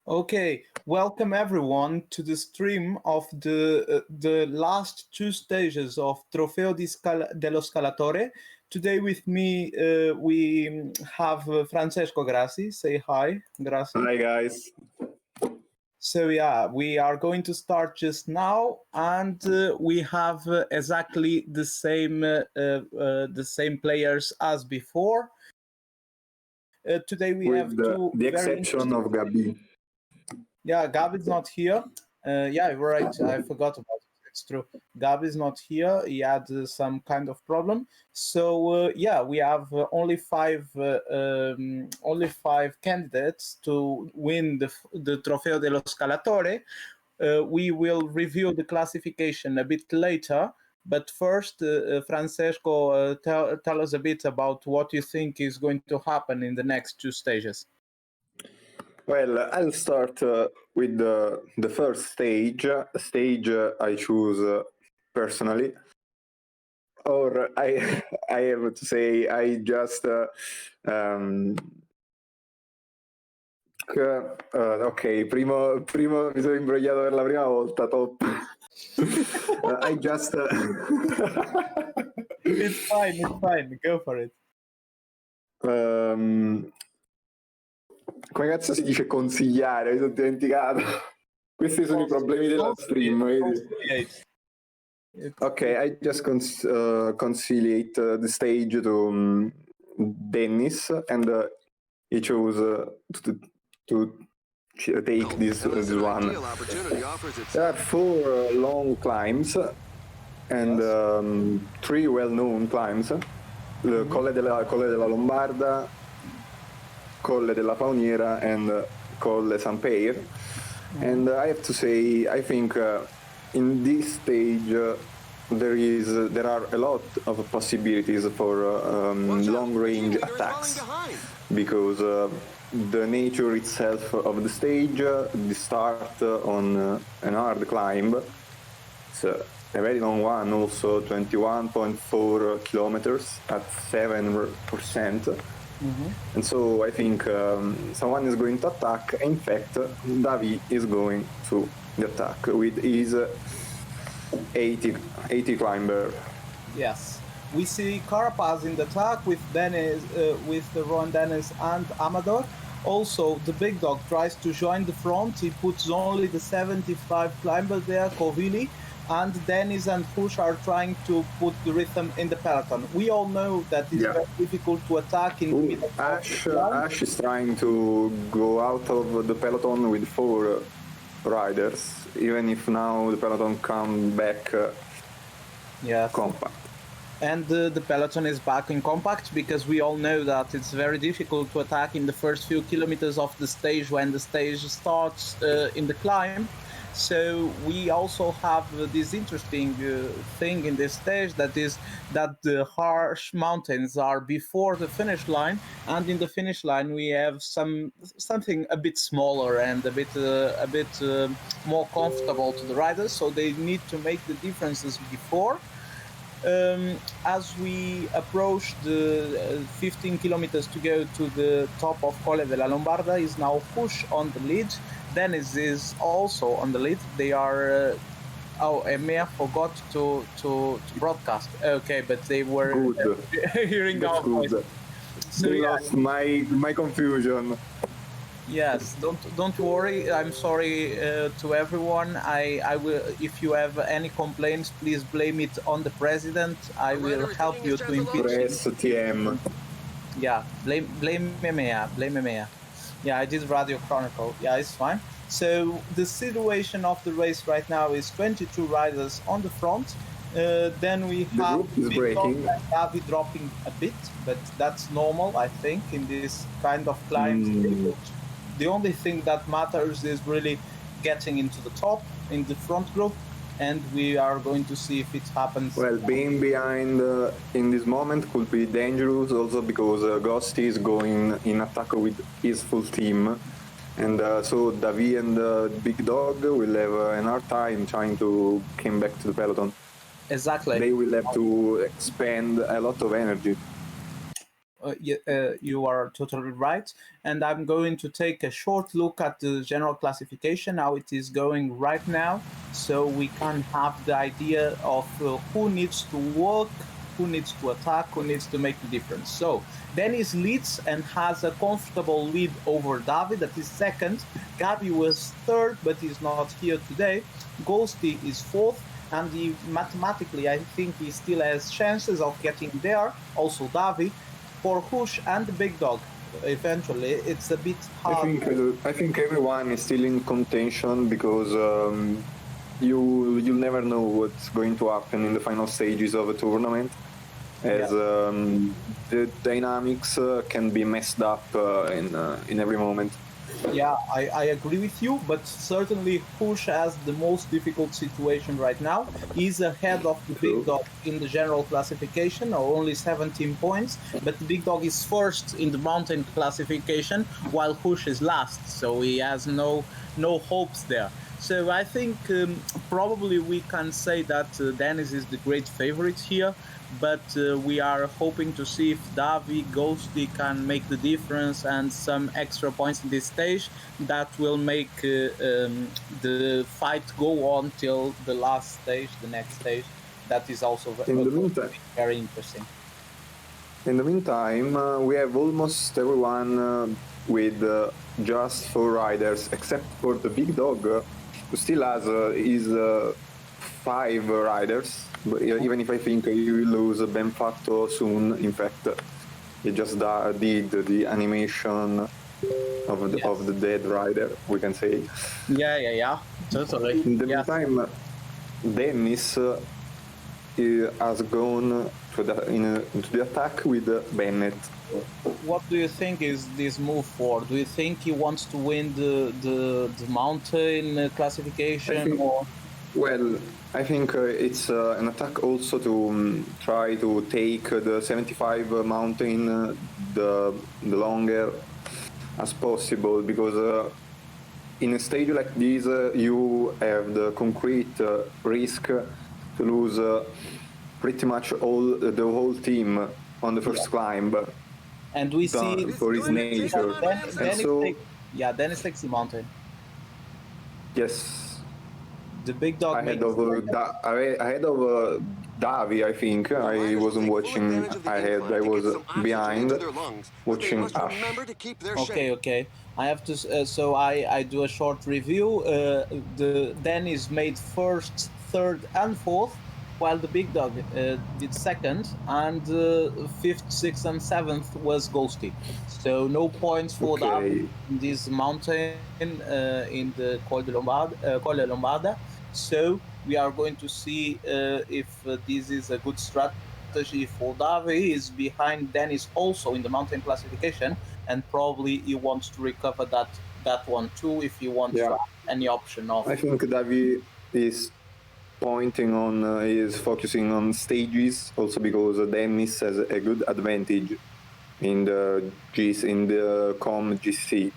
Okay, welcome everyone to the stream of the last two stages of Trofeo dello Scalatore. Today with me we have Francesco Grassi. Say hi, Grassi. Hi guys. So yeah, we are going to start just now, and we have exactly the same players as before. Today we With have two the very exception of Gabi. Yeah, Gabi's not here. Yeah, you're right. I forgot about it. It's true. Gabi's not here. He had some kind of problem. So yeah, we have only five candidates to win the Trofeo dello Scalatore. We will review the classification a bit later. But first, Francesco, tell us a bit about what you think is going to happen in the next two stages. Well, I'll start with the first stage. Stage I choose personally, or I have to say I just ok, primo mi sono imbrogliato per la prima volta, top. I just It's fine, go for it. Come cazzo si dice consigliare? Mi sono dimenticato. Questi sono i problemi della stream. Ok, I just conciliate the stage to Dennis, and he chose to take this one. There are 4 long climbs and 3 well-known climbs. The Colle della Lombarda, Colle della Fauniera, and Colle San Peir. And I have to say, I think in this stage there are a lot of possibilities for long-range attacks, because the nature itself of the stage, the start on an hard climb, it's a very long one, also 21.4 kilometers at 7%. And so I think someone is going to attack. In fact, Davi is going to the attack with his 80 climber. Yes, we see Carapaz in the attack with Dennis, with Ron Dennis and Amador. Also, the big dog tries to join the front. He puts only the 75 climber there, Kovili, and Dennis and Push are trying to put the rhythm in the peloton. We all know that it's very difficult to attack in the middle. Ash is trying to go out of the peloton with 4 riders, even if now the peloton come back compact. And the peloton is back in compact, because we all know that it's very difficult to attack in the first few kilometers of the stage when the stage starts in the climb. So we also have this interesting thing in this stage, that is that the harsh mountains are before the finish line, and in the finish line we have something a bit smaller and a bit more comfortable to the riders. So they need to make the differences before. As we approach the 15 kilometers to go to the top of Colle della Lombarda, is now Push on the lead. Dennis is also on the lead. They are Emea forgot to broadcast. Okay, but they were hearing our voice. So lost my confusion. Yes, don't worry. I'm sorry to everyone. I will. If you have any complaints, please blame it on the president. I will help you to impeach him. Yeah, blame Emea. Yeah, I did Radio Chronicle. Yeah, it's fine. So the situation of the race right now is 22 riders on the front. Then we have Davi dropping a bit, but that's normal, I think, in this kind of climbs. The only thing that matters is really getting into the top, in the front group, and we are going to see if it happens. Well, being behind in this moment could be dangerous also, because Ghosty is going in attack with his full team, and so Davi and Big Dog will have an hard time trying to come back to the peloton. Exactly. They will have to expend a lot of energy. you are totally right. And I'm going to take a short look at the general classification, how it is going right now, so we can have the idea of who needs to work, who needs to attack, who needs to make the difference. So Dennis leads and has a comfortable lead over David, that is second. Gabi was third, but he's not here today. Ghosty is fourth, and he, mathematically, I think he still has chances of getting there. Also, Davi, for Hush and the Big Dog. Eventually, it's a bit hard. I think everyone is still in contention because you'll never know what's going to happen in the final stages of a tournament, as the dynamics can be messed up in every moment. Yeah, I agree with you, but certainly Hush has the most difficult situation right now. He's ahead of the Big Dog in the general classification, or only 17 points, but the Big Dog is first in the mountain classification, while Hush is last, so he has no hopes there. So I think probably we can say that Dennis is the great favorite here, but we are hoping to see if Davi, Ghosty can make the difference and some extra points in this stage that will make the fight go on till the last stage, the next stage. That is also very interesting. In the meantime, we have almost everyone with just 4 riders, except for the Big Dog, who still has his 5 riders. But even if I think he will lose Ben Fatto soon, in fact, he just did the animation of the dead rider, we can say. Yeah, totally. In the meantime, Dennis has gone into the attack with Bennett. What do you think is this move for? Do you think he wants to win the mountain classification, or? Well, I think it's an attack also to try to take the 75 mountain the longer as possible, because in a stage like this you have the concrete risk to lose pretty much the whole team on the first climb. And we see for his nature. Dennis takes the mountain. Yes. The Big Dog ahead of Davi, I think. I wasn't watching ahead. I was behind, watching Ash. Okay. I have to. So I do a short review. The Dennis made first, third, and fourth, while the Big Dog did second, and fifth, sixth, and seventh was Ghosty. So no points for that in this mountain in the Col de Lombarda. So we are going to see if this is a good strategy for Davi. He is behind Dennis also in the mountain classification, and probably he wants to recover that one too if he wants any option of. I think Davi is focusing on stages, also because Dennis has a good advantage in the Com GC.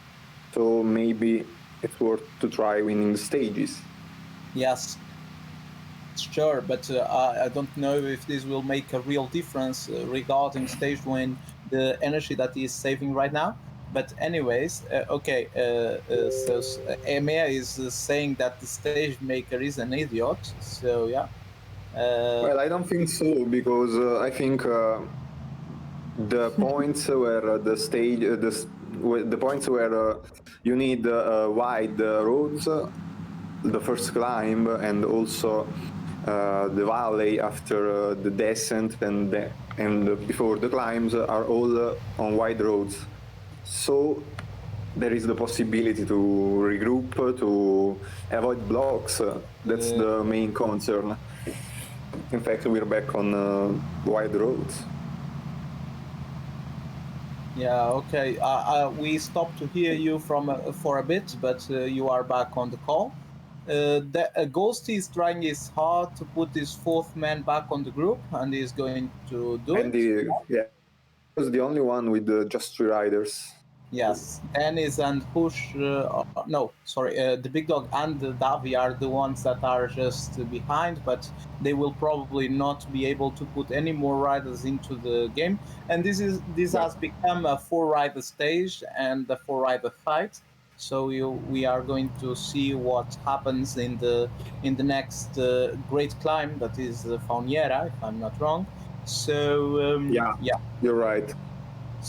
So maybe it's worth to try winning the stages. Yes, sure, but I don't know if this will make a real difference regarding stage win, the energy that he is saving right now. But anyways, okay, so Emea is saying that the stage maker is an idiot, so yeah. Well, I don't think so, because I think the points where the stage, the points where you need wide roads, the first climb, and also the valley after the descent and before the climbs are all on wide roads. So there is the possibility to regroup, to avoid blocks. That's the main concern. In fact, we're back on wide roads. Yeah, okay. We stopped to hear you for a bit, but you are back on the call. Ghost is trying his hard to put his fourth man back on the group, and he's going to do it. He was the only one with just 3 riders. Yes, Dennis and Push, no, sorry, the Big Dog and the Davi are the ones that are just behind, but they will probably not be able to put any more riders into the game. And this Yeah. has become a four-rider stage and a four-rider fight. So we are going to see what happens in the next great climb, that is Fauniera, if I'm not wrong. So Yeah, yeah, you're right.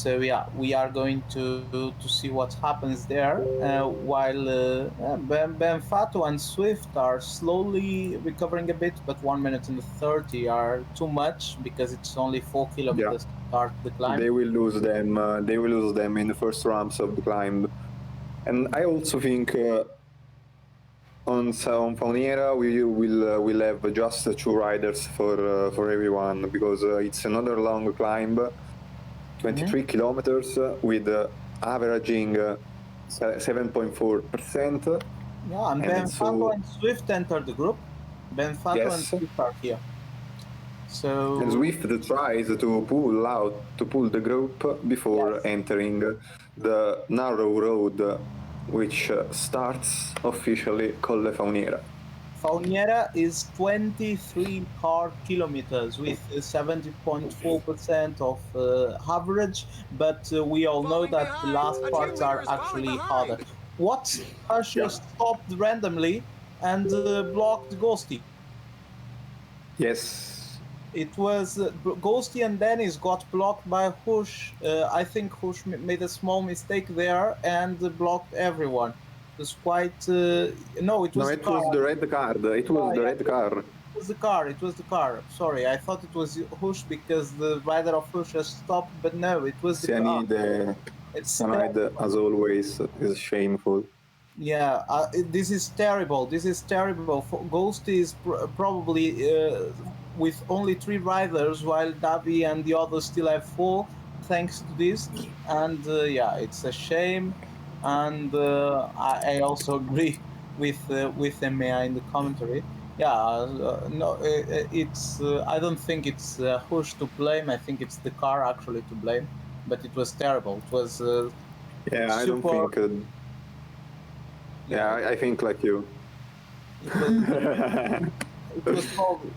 so yeah, we are going to see what happens there. While Benfato and Swift are slowly recovering a bit, but 1 minute and 30 are too much because it's only 4 kilometers Yeah, to start the climb. they will lose them. They will lose them in the first ramps of the climb. And I also think on Fauniera we will have just two riders for everyone because it's another long climb, Mhm. 23 kilometers with averaging 7.4%, Yeah, and and Benfato so and Swift enter the group. Benfato and yes, Swift are here. and So Swift tries to pull the group before yes. entering the narrow road, which starts officially Colle Fauniera. Fauniera is 23 hard kilometers with 70.4% of average, but we all know Falling that the behind. last A team parts leader are is falling actually harder. behind. What? Usher Yeah. stopped randomly and blocked Ghosty. Yes. It was Ghosty and Dennis got blocked by Hush. I think Hush made a small mistake there and blocked everyone. It was quite. No, it No, was the it car. was the red card. It was the Yeah, red car. it was the car. It was the car. Sorry, I thought it was Hush because the rider of Hush has stopped, but no, it was the car. Cyanide, It's cyanide, terrible. as always, is shameful. Yeah, this is terrible. This is terrible. Ghost is probably with only three riders, while Davi and the others still have four, thanks to this. And yeah, it's a shame. And I also agree with Emea in the commentary. Yeah, no, it's. I don't think it's Hush to blame. I think it's the car actually to blame. But it was terrible. It was Yeah, I don't super. think. Yeah, Yeah, I think like you. it was.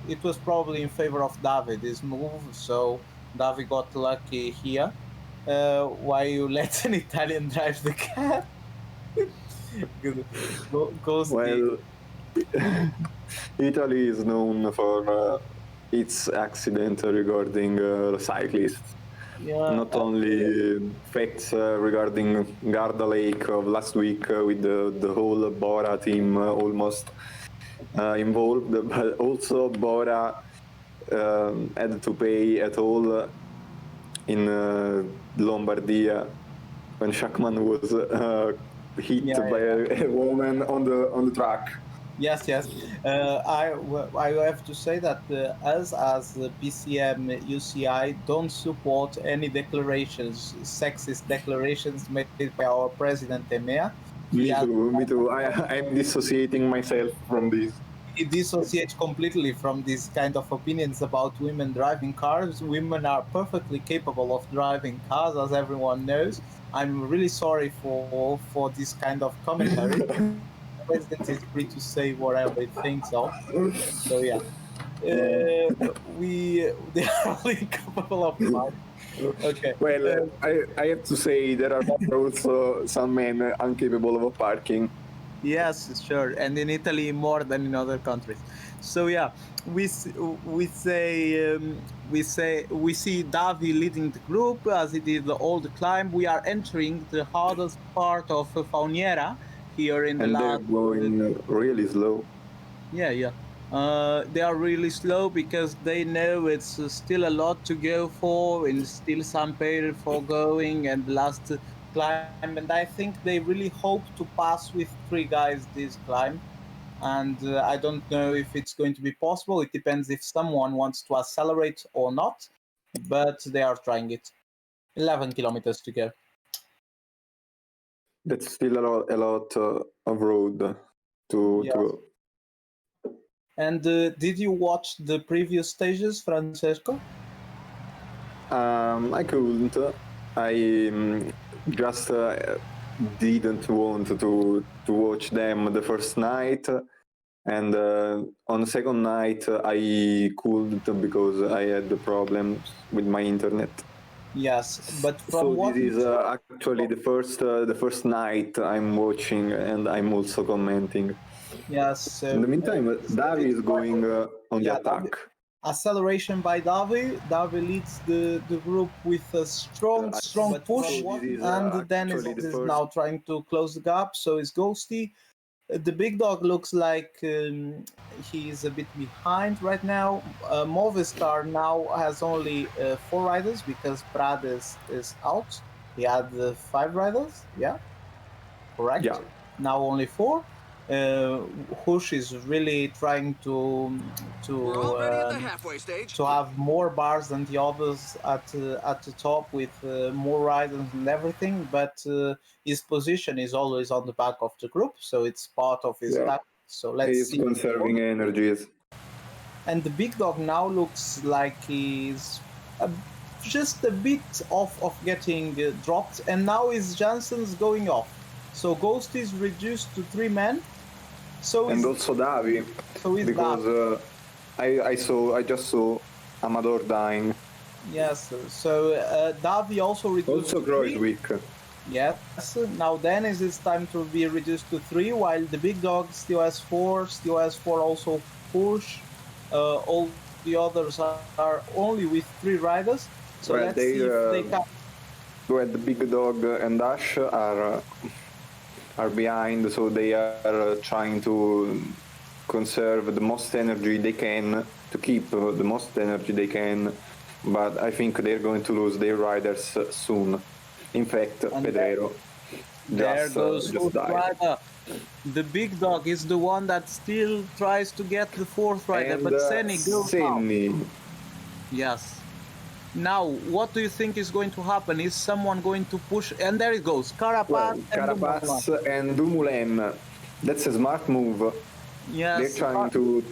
It was probably in favor of David this move, so David got lucky here. Why you let an Italian drive the car? Goes the Well, Italy is known for its accident regarding cyclists. yeah. Not only facts regarding Garda Lake of last week with the whole Bora team almost involved, but also Bora had to pay at all in Lombardia when Shackman was hit Yeah, by yeah. a woman on the track. Yes, yes. I have to say that us as PCM UCI don't support any declarations, sexist declarations made by our president Emea. He Me has too, me too. I'm dissociating myself from this. he dissociates completely from these kind of opinions about women driving cars. Women are perfectly capable of driving cars, as everyone knows. I'm really sorry for this kind of commentary. The president is free to say whatever he thinks of. So yeah, we they are only capable of fun. Okay. Well, Uh, I have to say there are also some men incapable of parking. Yes, sure, and in Italy more than in other countries. So yeah, we see Davi leading the group as he did all the climb. We are entering the hardest part of Fauniera here in the And they're last. going really slow. Yeah, yeah. They are really slow because they know it's still a lot to go for and still some period for going and the last climb. And I think they really hope to pass with three guys this climb. And I don't know if it's going to be possible. It depends if someone wants to accelerate or not, but they are trying it. 11 kilometers to go. That's still a lot of road to Yes. go. And did you watch the previous stages, Francesco? I couldn't. I just didn't want to watch them the first night, and on the second night I couldn't because I had the problems with my internet. Yes, but from So what this is actually the first night I'm watching, and I'm also commenting. yes, so In the meantime, Davi is going on the yeah, attack. acceleration by Davi leads the group with a strong push, and Dennis is now trying to close the gap. So is Ghosty. The big dog looks like he is a bit behind right now. Movistar now has only 4 riders because Prades is out. He had 5 riders, yeah, correct. Yeah. Now only 4. Hush is really trying to have more bars than the others at the top with more riders and everything, but his position is always on the back of the group, so it's part of his tactics. So let's He's see. conserving energies. And the big dog now looks like he's just a bit off of getting dropped, and now is Jansen's going off. So Ghost is reduced to 3 men. So and also Davi, because I just saw Amador dying. Yes, so Davi also reduced also to 3. weak. Yes, now Dennis is time to be reduced to 3, while the big dog still has 4, also push. All the others are only with 3 riders. So let's see if they can. Well, the big dog and Ash are behind, so they are trying to conserve the most energy they can, to keep the most energy they can, but I think they're going to lose their riders soon. In fact, and Pedrero just died. The big dog is the one that still tries to get the 4th rider, and, but Senni goes out. Yes. Now, what do you think is going to happen? Is someone going to push? And there it goes, Carapaz and Dumoulin. That's a smart move. Yes. They're trying to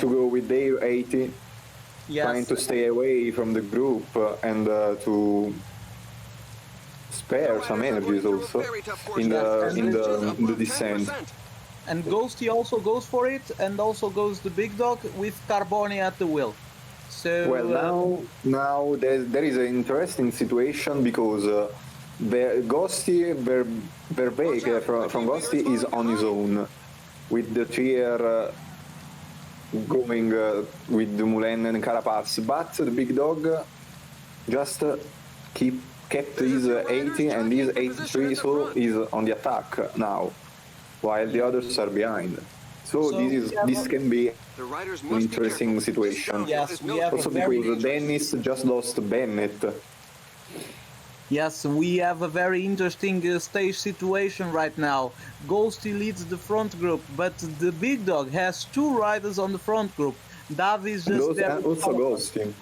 go with their 80, trying to stay away from the group and to spare some energies also in the descent. And Ghosty also goes for it, and also goes the big dog with Carboni at the wheel. So now there is an interesting situation because Ghosty Verbeek from Ghosty is on his own with the tier going with Dumoulin and Carapaz, but the big dog just kept his 80 and his 83, so he's on the attack now, while the others are behind. So this can be an interesting situation. Yes, we have also because Dennis just lost Bennett. Yes, we have a very interesting stage situation right now. Ghosty leads the front group, but the big dog has 2 riders on the front group. Davi is just there. Also Ghosty.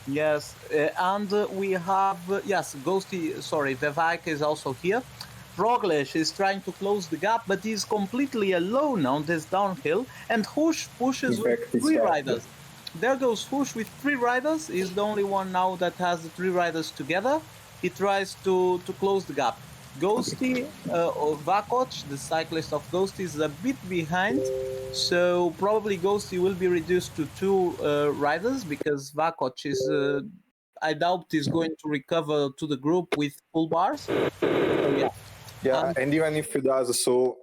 Yes, and we have Ghosty. Sorry, Vivek is also here. Roglic is trying to close the gap, but he's completely alone on this downhill. And Hush pushes with 3 riders. There goes Hush with 3 riders. He's the only one now that has the 3 riders together. He tries to close the gap. Ghosty, or Vakoc, the cyclist of Ghosty, is a bit behind. So probably Ghosty will be reduced to 2 riders because Vakoc is, I doubt, is going to recover to the group with full bars. So, yeah, and even if he does so,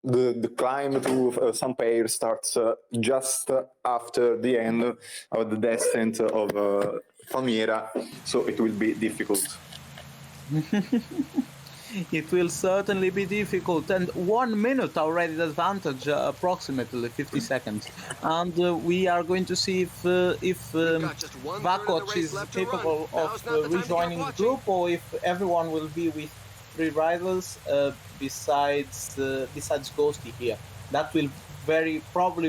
the climb to San Pair starts just after the end of the descent of Palmyra, so it will be difficult. It will certainly be difficult, and 1 minute already the advantage, approximately 50 seconds. And we are going to see if Vakoc is capable of rejoining the group, or if everyone will be with 3 riders besides Ghosty here. That will very probably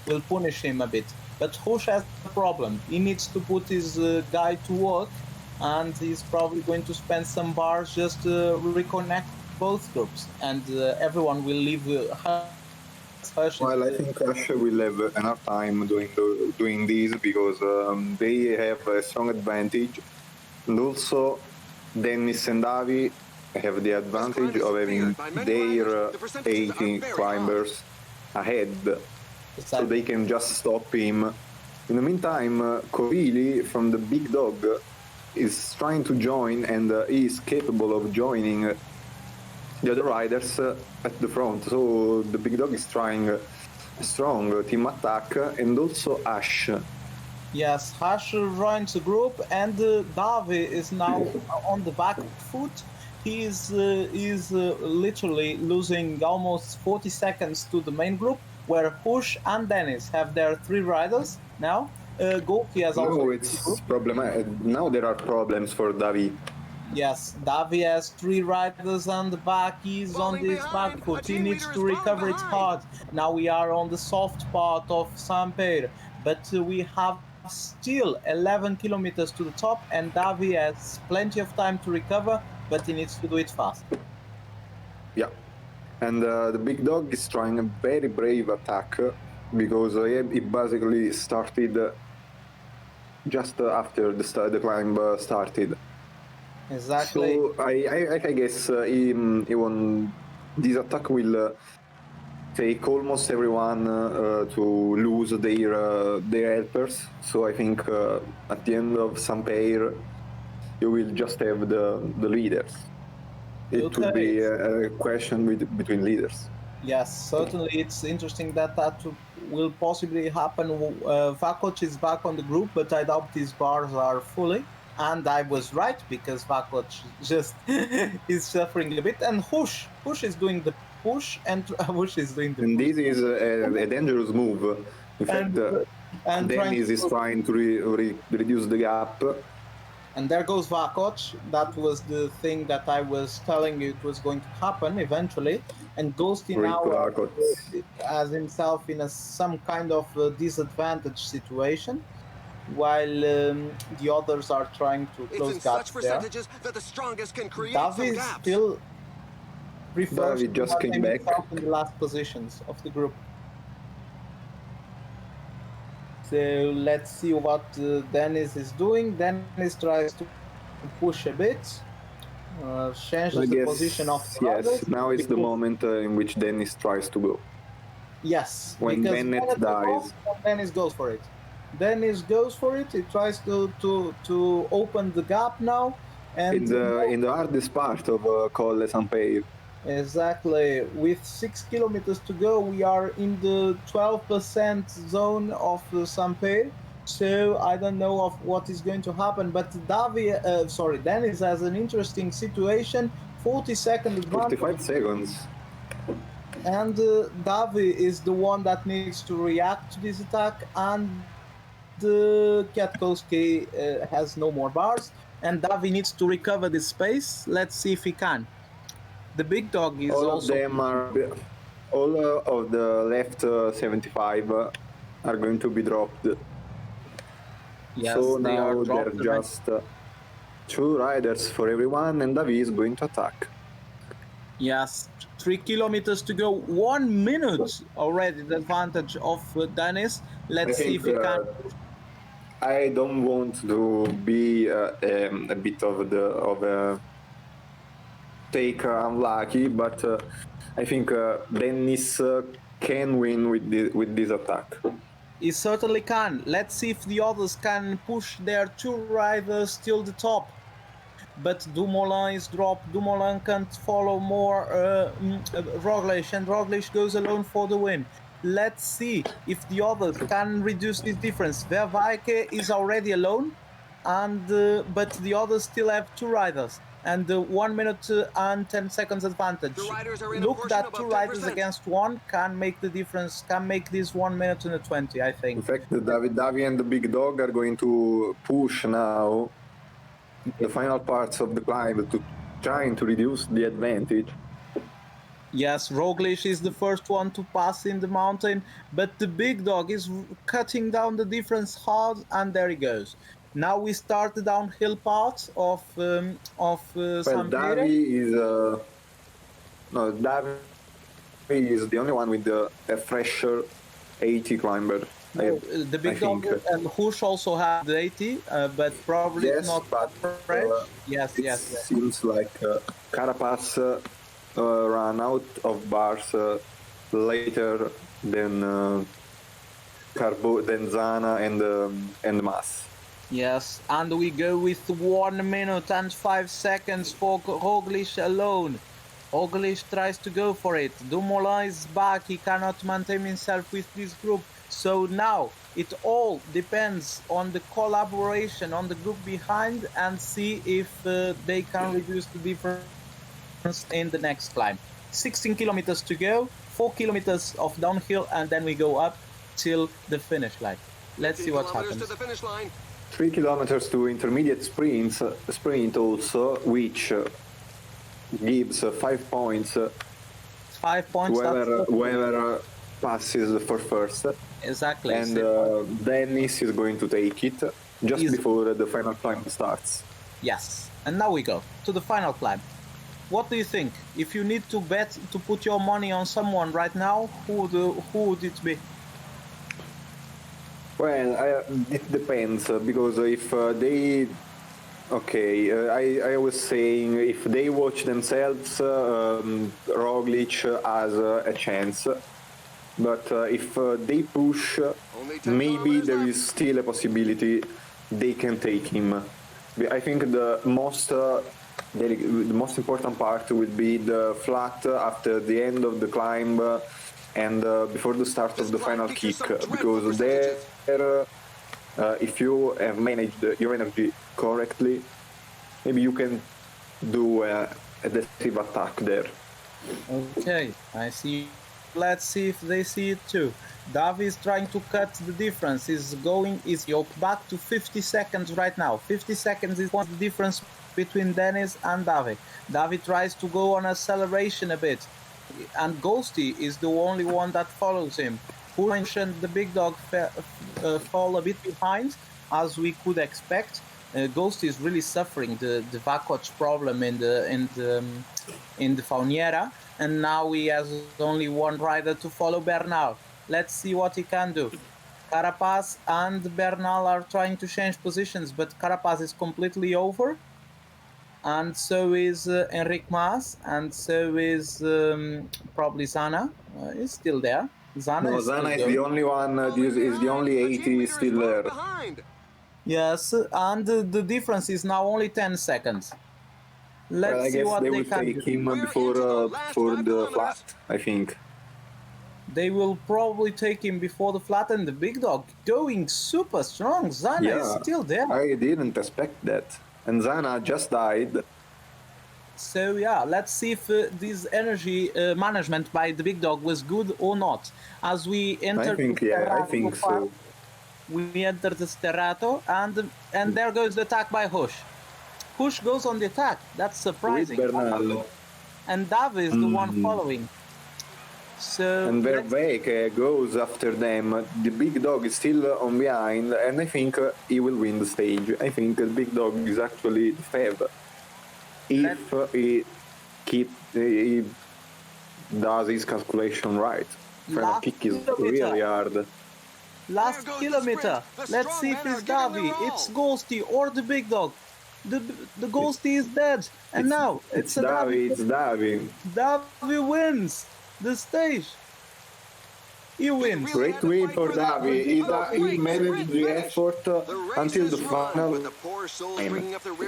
will punish him a bit. But Hush has a problem. He needs to put his guy to work, and he's probably going to spend some bars just to reconnect both groups, and everyone will leave Hush. Well, I think Hush will have enough time doing this because they have a strong advantage, and also Dennis and Davi have the advantage of having their 80 climbers ahead, so they can just stop him. In the meantime, Kovili from the Big Dog is trying to join, and is capable of joining the other riders at the front. So the Big Dog is trying a strong team attack, and also Ash. Yes, Ash joins the group, and Davi is now on the back foot. He is literally losing almost 40 seconds to the main group, where Push and Dennis have their 3 riders now. Gorky has also... No, it's problematic. Now there are problems for Davi. Yes, Davi has 3 riders on the back. He's on this back foot. He needs to recover it hard. Now we are on the soft part of Saint-Pierre, but we have still 11 kilometers to the top, and Davi has plenty of time to recover, but he needs to do it fast. Yeah, and the Big Dog is trying a very brave attack, because he basically started just after the climb started. Exactly. So I guess he won. This attack will take almost everyone to lose their helpers. So I think at the end of Saint-Pierre, you will just have the leaders. It would be a question between leaders. Yes, certainly. It's interesting that will possibly happen. Vakoc is back on the group, but I doubt these bars are fully. And I was right, because Vakoc just is suffering a bit. And Hush is doing the push, and Hush is doing the And push. this is a dangerous move. In fact, Dennis is trying to reduce the gap. And there goes Vakoc. That was the thing that I was telling you it was going to happen eventually. And Ghosty now has himself in some kind of disadvantaged situation, while the others are trying to close gaps there. That the strongest can create Davi still prefers Davi just came back in the last positions of the group. So let's see what Dennis is doing. Dennis tries to push a bit, changes the position of the Yes, now is the moment in which Dennis tries to go. Yes, when Bennett dies. Dennis goes for it. Dennis goes for it. He tries to open the gap now. And in the hardest part of Colle Saint-Pierre. Exactly. With 6 kilometers to go, we are in the 12% zone of Saint-Pierre. So I don't know of what is going to happen. But Dennis has an interesting situation. 40-second advantage. 45 seconds. And Davi is the one that needs to react to this attack, and Kwiatkowski has no more bars, and Davi needs to recover this space. Let's see if he can. The Big Dog is all also... all of the left 75 are going to be dropped. Yes, so now there are just 2 riders for everyone, and Davi is going to attack. Yes, 3 kilometers to go. 1 minute already the advantage of Dennis. Let's see if he can. I don't want to be a bit of a take unlucky, but I think Dennis can win with this attack. He certainly can. Let's see if the others can push their 2 rivals till the top. But Dumoulin is dropped. Dumoulin can't follow more Roglic, and Roglic goes alone for the win. Let's see if the others can reduce this difference. Vervaeke is already alone, and but the others still have 2 riders, and 1 minute and 10 seconds advantage. Look, that 2 riders against 1 can make the difference, can make this 1 minute and 20, I think. In fact, Davi and the Big Dog are going to push now the final parts of the climb to trying to reduce the advantage. Yes, Roglic is the first one to pass in the mountain, but the Big Dog is cutting down the difference hard, and there he goes. Now we start the downhill part of Saint-Pierre. Davi is the only one with a fresher 80 climber. The big dog think. and Hush also have the 80, but probably Yes, not but fresh. Yes, it yes, yes. seems like Carapaz ran out of bars later than than Zana and Mas. Yes, and we go with 1 minute and 5 seconds for Roglic alone. Roglic tries to go for it. Dumoulin is back. He cannot maintain himself with this group. So now it all depends on the collaboration on the group behind and see if they can reduce the difference in the next climb. 16 kilometers to go, 4 kilometers of downhill, and then we go up till the finish line. Let's see what happens. To the finish line. 3 kilometers to intermediate sprint also, which gives 5 points 5 points. whoever passes for first. Exactly. And Dennis is going to take it just before the final climb starts. Yes. And now we go to the final climb. What do you think? If you need to bet to put your money on someone right now, who would it be? Well, it depends because if they, I was saying if they watch themselves, Roglic has a chance. But if they push, maybe there is still a possibility they can take him. I think the most important part will be the flat after the end of the climb and before the start of the final kick, because there, if you have managed your energy correctly, maybe you can do a decisive attack there. Okay, I see. Let's see if they see it too. Davi is trying to cut the difference. Is back to 50 seconds right now. 50 seconds is the difference between Dennis and Davi. Davi tries to go on acceleration a bit, and Ghosty is the only one that follows him. Who mentioned the big dog fall a bit behind, as we could expect. Ghosty is really suffering the Vakoch problem in the Fauniera, and now he has only one rider to follow, Bernal. Let's see what he can do. Carapaz and Bernal are trying to change positions, but Carapaz is completely over, and so is Enric Mas, and so is probably Zana. Is still there. Zana is the only one. Is the only 80 still there. Yes, and the difference is now only 10 seconds. Let's see what they can do. I guess they will take him before the flat, I think. They will probably take him before the flat, and the big dog going super strong. Zana is still there. I didn't expect that. And Zana just died. So yeah, let's see if this energy management by the big dog was good or not. As we enter, I think so. We enter the Sterrato, and there goes the attack by Hush. Hush goes on the attack. That's surprising. And Davi is the one following. So and Verbeek goes after them. The big dog is still on behind, and I think he will win the stage. I think the big dog is actually the favorite. If he does his calculation right. Final kick is really hard. Last kilometer. Let's see if it's Davi, it's Ghosty, or the big dog. The Ghosty is dead, and now it's Davi. It's Davi. Davi wins the stage. He wins. Great win for Davi. He managed the effort until the final.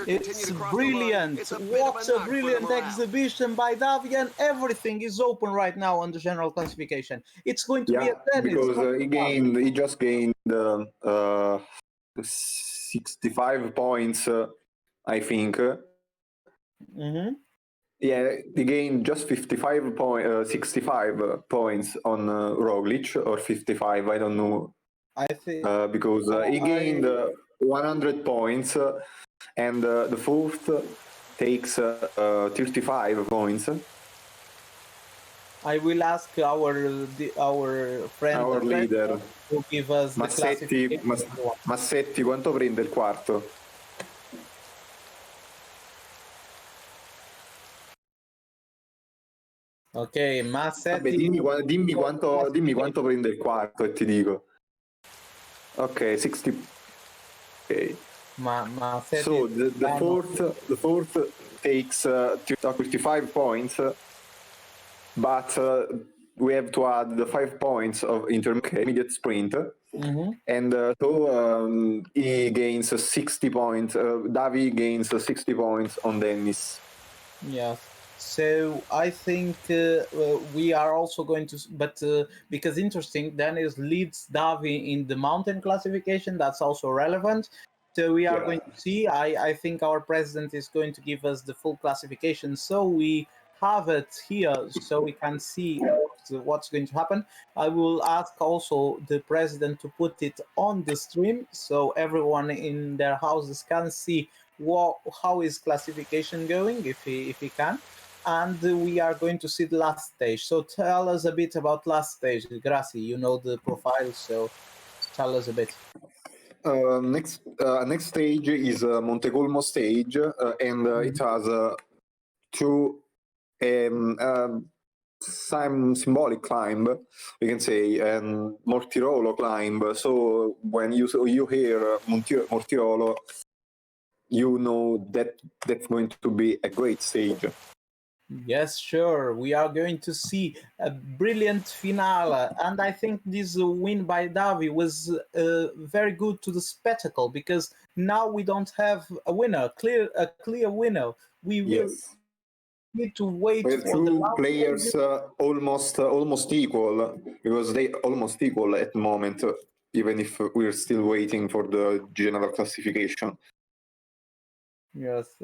It's brilliant. What a brilliant exhibition by Davi, and everything is open right now on the general classification. It's going to be a tennis. Because he just gained 65 points, I think. Mm-hmm. Yeah, he gained just 65 points on Roglic, or 55, I don't know. I think because he gained 100 points, and the fourth takes 35 points. I will ask our friend, our leader, to give us Massetti. Massetti, quanto prende il quarto? Ok, Massetti. Vabbè, dimmi quanto prende il quarto e ti dico. Okay, 60. Okay. Ma So the fourth takes 35 points, but we have to add the 5 points of intermediate sprint. Mm-hmm. And so he gains 60 points. Davi gains 60 points on Dennis. Yes. So I think we are also going to, but because interesting, Dennis leads Davi in the mountain classification. That's also relevant. So we are going to see. I think our president is going to give us the full classification, so we have it here, so we can see what's going to happen. I will ask also the president to put it on the stream, so everyone in their houses can see how is classification going, if he can. And we are going to see the last stage. So tell us a bit about last stage. Gracie, you know the profile, so tell us a bit. Next stage is Montecolmo stage, and it has two some symbolic climb, we can say, and Mortirolo climb. So when you hear Mortirolo, you know that that's going to be a great stage. Yes, sure. We are going to see a brilliant finale, and I think this win by Davi was very good to the spectacle, because now we don't have a winner, a clear winner. We will Yes. need to wait With for the two last players almost equal, because they almost equal at the moment, even if we're still waiting for the general classification. Yes,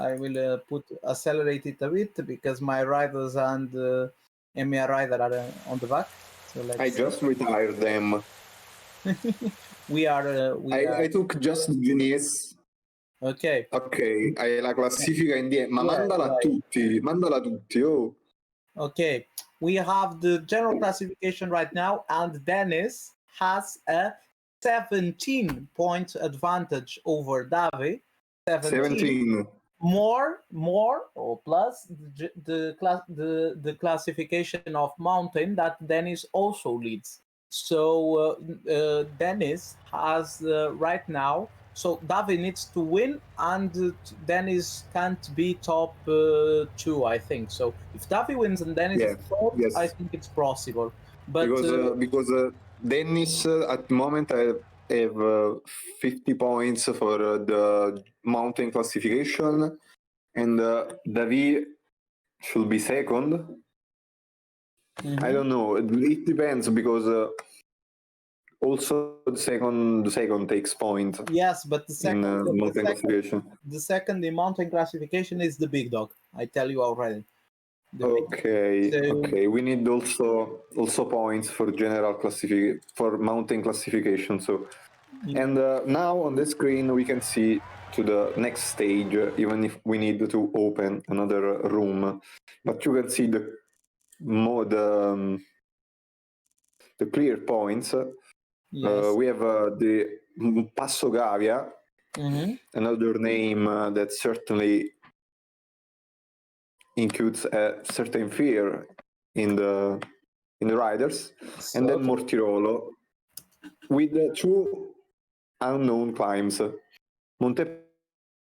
I will accelerate it a bit, because my riders and Emia rider are on the back. So let's. I just retired them. we are. I took just Diniz. Okay. Ok, hai la classifica indietro, ma Yeah, mandala a tutti, oh. Okay, we have the general classification right now, and Dennis has a 17-point advantage over Davi. 17. More or plus the classification of mountain that Dennis also leads. So Dennis has right now. So Davi needs to win, and Dennis can't be top two, I think. So if Davi wins and Dennis is top, yes. I think it's possible. But Because Dennis at the moment I have 50 points for the mountain classification, and David should be second. I don't know. It depends, because also the second takes point. Yes, but the second, in mountain classification. The second in mountain classification is the big dog. I tell you already. Okay. We need also points for general classification, for mountain classification. So, and now on the screen we can see to the next stage, even if we need to open another room, but you can see the clear points. Yes. We have the Passo Gavia, another name that certainly includes a certain fear in the riders, and then Mortirolo with two unknown climbs, Monte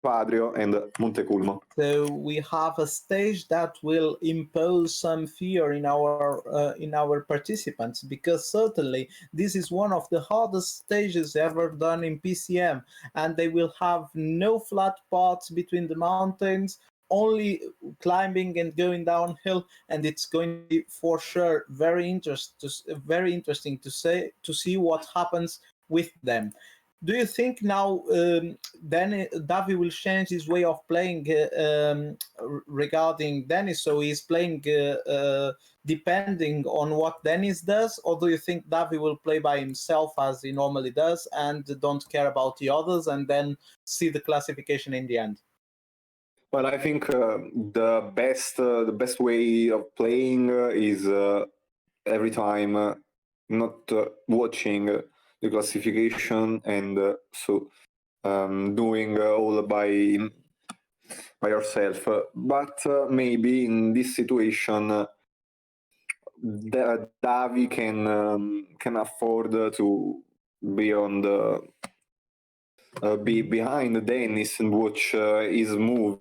Padrio and Monteculmo. So we have a stage that will impose some fear in our participants, because certainly this is one of the hardest stages ever done in PCM, and they will have no flat parts between the mountains, only climbing and going downhill, and it's going to be for sure very interesting to see what happens with them. Do you think now then Davi will change his way of playing regarding Dennis? So he's playing depending on what Dennis does, or do you think Davi will play by himself as he normally does and don't care about the others, and then see the classification in the end? Well, I think the best way of playing is every time not watching the classification, and so doing all by yourself. But maybe in this situation, Davi can afford to beyond behind Dennis and watch his moves.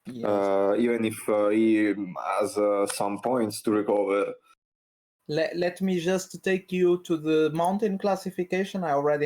Yes. Even if he has some points to recover. Let me just take you to the mountain classification. I already